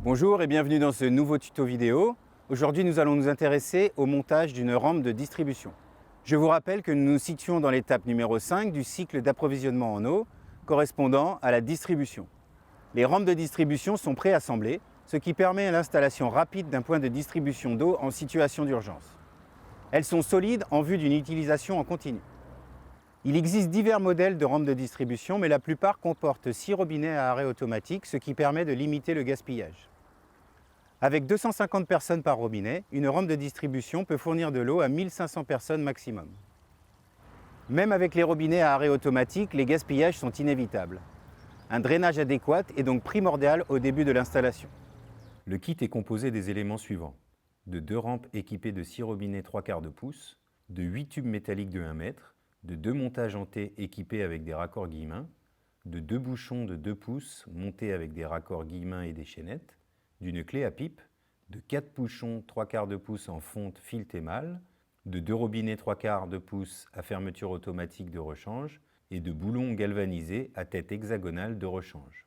Bonjour et bienvenue dans ce nouveau tuto vidéo. Aujourd'hui, nous allons nous intéresser au montage d'une rampe de distribution. Je vous rappelle que nous nous situons dans l'étape numéro 5 du cycle d'approvisionnement en eau, correspondant à la distribution. Les rampes de distribution sont préassemblées, ce qui permet l'installation rapide d'un point de distribution d'eau en situation d'urgence. Elles sont solides en vue d'une utilisation en continu. Il existe divers modèles de rampes de distribution, mais la plupart comportent 6 robinets à arrêt automatique, ce qui permet de limiter le gaspillage. Avec 250 personnes par robinet, une rampe de distribution peut fournir de l'eau à 1500 personnes maximum. Même avec les robinets à arrêt automatique, les gaspillages sont inévitables. Un drainage adéquat est donc primordial au début de l'installation. Le kit est composé des éléments suivants: de 2 rampes équipées de 6 robinets 3/4 de pouce, de 8 tubes métalliques de 1 mètre, de 2 montages en T équipés avec des raccords Guillemin, de 2 bouchons de 2 pouces montés avec des raccords Guillemin et des chaînettes, d'une clé à pipe, de 4 bouchons 3/4 de pouce en fonte filt émal, de 2 robinets 3/4 de pouce à fermeture automatique de rechange et de boulons galvanisés à tête hexagonale de rechange.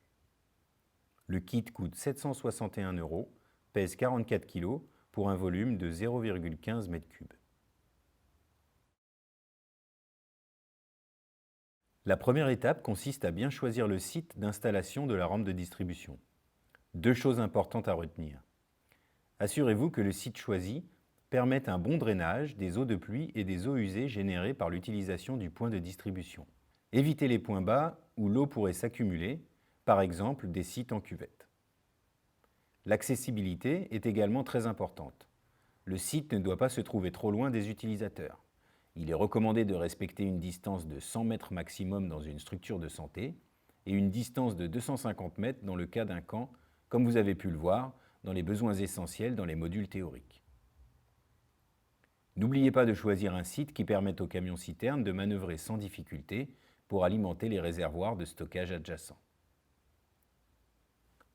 Le kit coûte 761 €, pèse 44 kg pour un volume de 0,15 m3. La première étape consiste à bien choisir le site d'installation de la rampe de distribution. 2 choses importantes à retenir. Assurez-vous que le site choisi permette un bon drainage des eaux de pluie et des eaux usées générées par l'utilisation du point de distribution. Évitez les points bas où l'eau pourrait s'accumuler, par exemple des sites en cuvette. L'accessibilité est également très importante. Le site ne doit pas se trouver trop loin des utilisateurs. Il est recommandé de respecter une distance de 100 mètres maximum dans une structure de santé et une distance de 250 mètres dans le cas d'un camp, comme vous avez pu le voir dans les besoins essentiels dans les modules théoriques. N'oubliez pas de choisir un site qui permette aux camions-citernes de manœuvrer sans difficulté pour alimenter les réservoirs de stockage adjacents.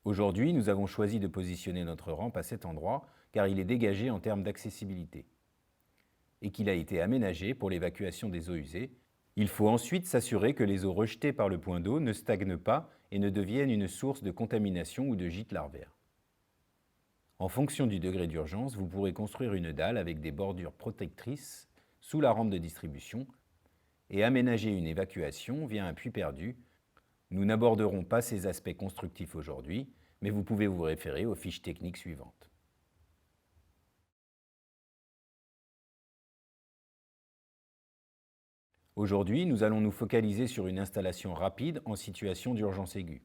Aujourd'hui, nous avons choisi de positionner notre rampe à cet endroit car il est dégagé en termes d'accessibilité et qu'il a été aménagé pour l'évacuation des eaux usées. Il faut ensuite s'assurer que les eaux rejetées par le point d'eau ne stagnent pas et ne deviennent une source de contamination ou de gîte larvaire. En fonction du degré d'urgence, vous pourrez construire une dalle avec des bordures protectrices sous la rampe de distribution et aménager une évacuation via un puits perdu. Nous n'aborderons pas ces aspects constructifs aujourd'hui, mais vous pouvez vous référer aux fiches techniques suivantes. Aujourd'hui, nous allons nous focaliser sur une installation rapide en situation d'urgence aiguë.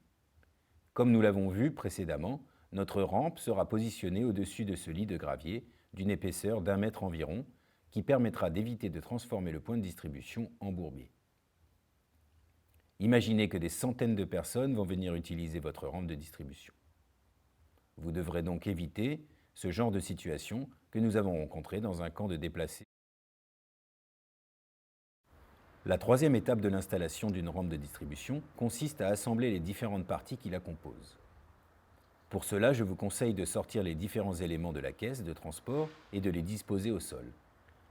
Comme nous l'avons vu précédemment, notre rampe sera positionnée au-dessus de ce lit de gravier d'une épaisseur d'1 mètre environ, qui permettra d'éviter de transformer le point de distribution en bourbier. Imaginez que des centaines de personnes vont venir utiliser votre rampe de distribution. Vous devrez donc éviter ce genre de situation que nous avons rencontré dans un camp de déplacés. La troisième étape de l'installation d'une rampe de distribution consiste à assembler les différentes parties qui la composent. Pour cela, je vous conseille de sortir les différents éléments de la caisse de transport et de les disposer au sol.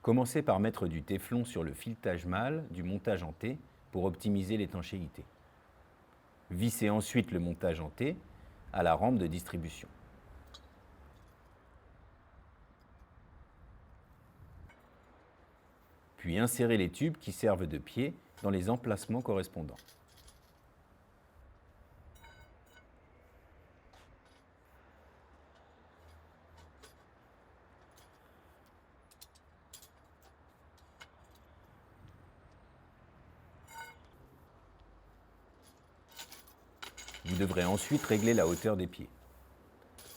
Commencez par mettre du téflon sur le filetage mâle du montage en T pour optimiser l'étanchéité. Vissez ensuite le montage en T à la rampe de distribution. Puis insérez les tubes qui servent de pied dans les emplacements correspondants. Vous devrez ensuite régler la hauteur des pieds.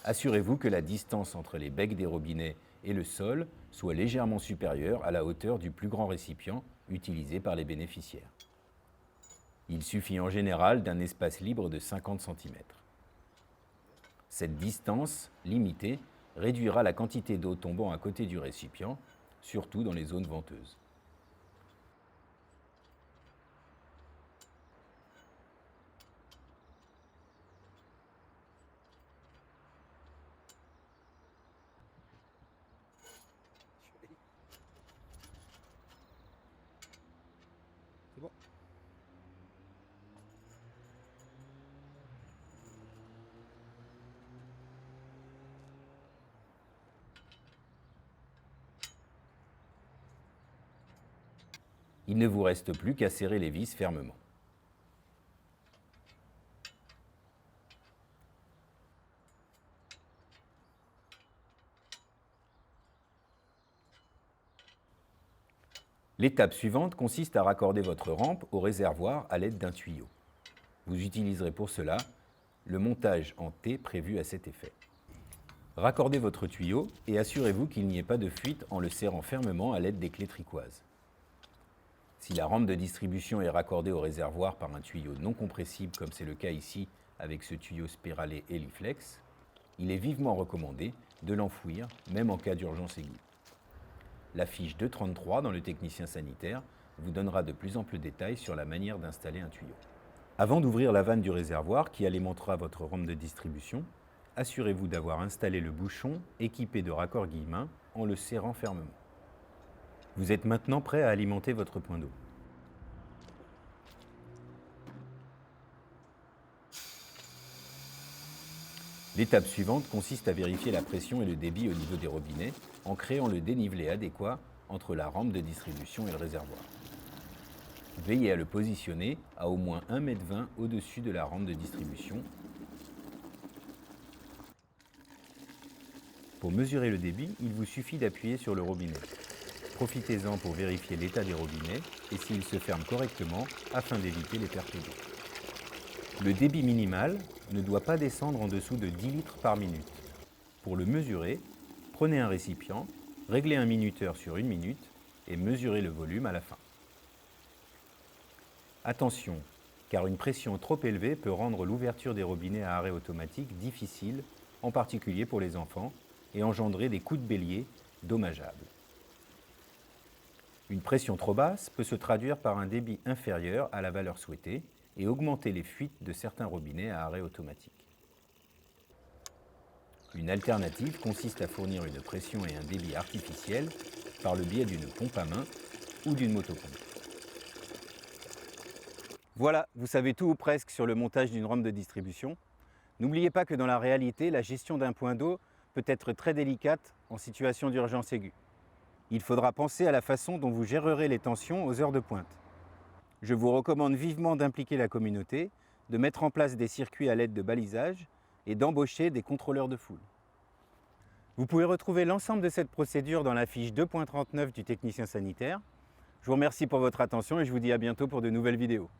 Assurez-vous que la distance entre les becs des robinets et le sol soit légèrement supérieure à la hauteur du plus grand récipient utilisé par les bénéficiaires. Il suffit en général d'un espace libre de 50 cm. Cette distance limitée réduira la quantité d'eau tombant à côté du récipient, surtout dans les zones venteuses. C'est bon. Il ne vous reste plus qu'à serrer les vis fermement. L'étape suivante consiste à raccorder votre rampe au réservoir à l'aide d'un tuyau. Vous utiliserez pour cela le montage en T prévu à cet effet. Raccordez votre tuyau et assurez-vous qu'il n'y ait pas de fuite en le serrant fermement à l'aide des clés tricoises. Si la rampe de distribution est raccordée au réservoir par un tuyau non compressible, comme c'est le cas ici avec ce tuyau spiralé Heliflex, il est vivement recommandé de l'enfouir, même en cas d'urgence aiguë. La fiche 233 dans le technicien sanitaire vous donnera de plus amples détails sur la manière d'installer un tuyau. Avant d'ouvrir la vanne du réservoir qui alimentera votre rampe de distribution, assurez-vous d'avoir installé le bouchon équipé de raccord Guillemin en le serrant fermement. Vous êtes maintenant prêt à alimenter votre point d'eau. L'étape suivante consiste à vérifier la pression et le débit au niveau des robinets en créant le dénivelé adéquat entre la rampe de distribution et le réservoir. Veillez à le positionner à au moins 1,20 m au-dessus de la rampe de distribution. Pour mesurer le débit, il vous suffit d'appuyer sur le robinet. Profitez-en pour vérifier l'état des robinets et s'ils se ferment correctement afin d'éviter les pertes d'eau. Le débit minimal ne doit pas descendre en dessous de 10 litres par minute. Pour le mesurer, prenez un récipient, réglez un minuteur sur 1 minute et mesurez le volume à la fin. Attention, car une pression trop élevée peut rendre l'ouverture des robinets à arrêt automatique difficile, en particulier pour les enfants, et engendrer des coups de bélier dommageables. Une pression trop basse peut se traduire par un débit inférieur à la valeur souhaitée et augmenter les fuites de certains robinets à arrêt automatique. Une alternative consiste à fournir une pression et un débit artificiel par le biais d'une pompe à main ou d'une motopompe. Voilà, vous savez tout ou presque sur le montage d'une rampe de distribution. N'oubliez pas que dans la réalité, la gestion d'un point d'eau peut être très délicate en situation d'urgence aiguë. Il faudra penser à la façon dont vous gérerez les tensions aux heures de pointe. Je vous recommande vivement d'impliquer la communauté, de mettre en place des circuits à l'aide de balisage et d'embaucher des contrôleurs de foule. Vous pouvez retrouver l'ensemble de cette procédure dans la fiche 2.39 du technicien sanitaire. Je vous remercie pour votre attention et je vous dis à bientôt pour de nouvelles vidéos.